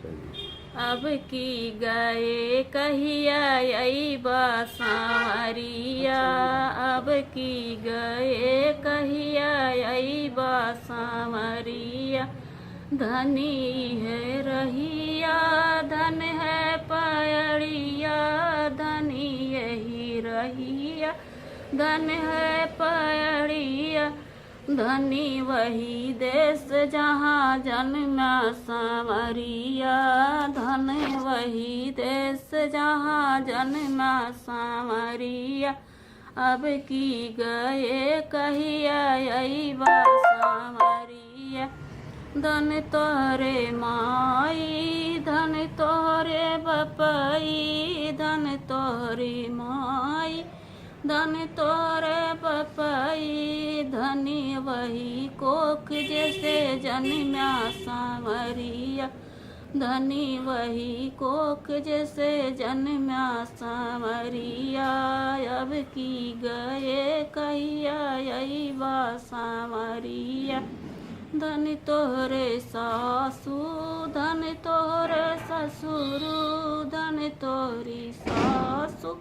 सही। अब की गए कहिया अइबा सांवरिया, अब की गए कहिया अइबा सांवरिया। धनी है रहिया धन है पयड़िया, धनी यही रहिया धन है पयड़िया। धनी वही देश जहाँ जन्मा सांवरिया, धन वही देश जहाँ जन्मा सांवरिया। अब की गए कहिया अइबा सांवरिया। धन तोहरे माई धन तोहरे बपई, धन तोहरे माई धन तोरे बपई। धनी वही कोख जैसे जन्मा सांवरिया, धनी वही कोख जैसे जन्मा सांवरिया। अब की गए कहिया अइबा सांवरिया। धन तोहरे सासू धन तोहरे ससुरु, धन तोहरी सासू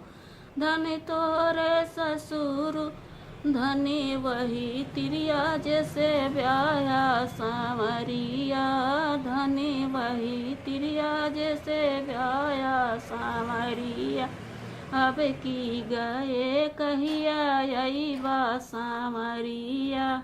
धन तोरे ससुरु। धनी वही तिरिया जैसे ब्याया सांवरिया, धनी वही तिरिया जैसे ब्याया सांवरिया। अब की गए कहिया अइबा सांवरिया।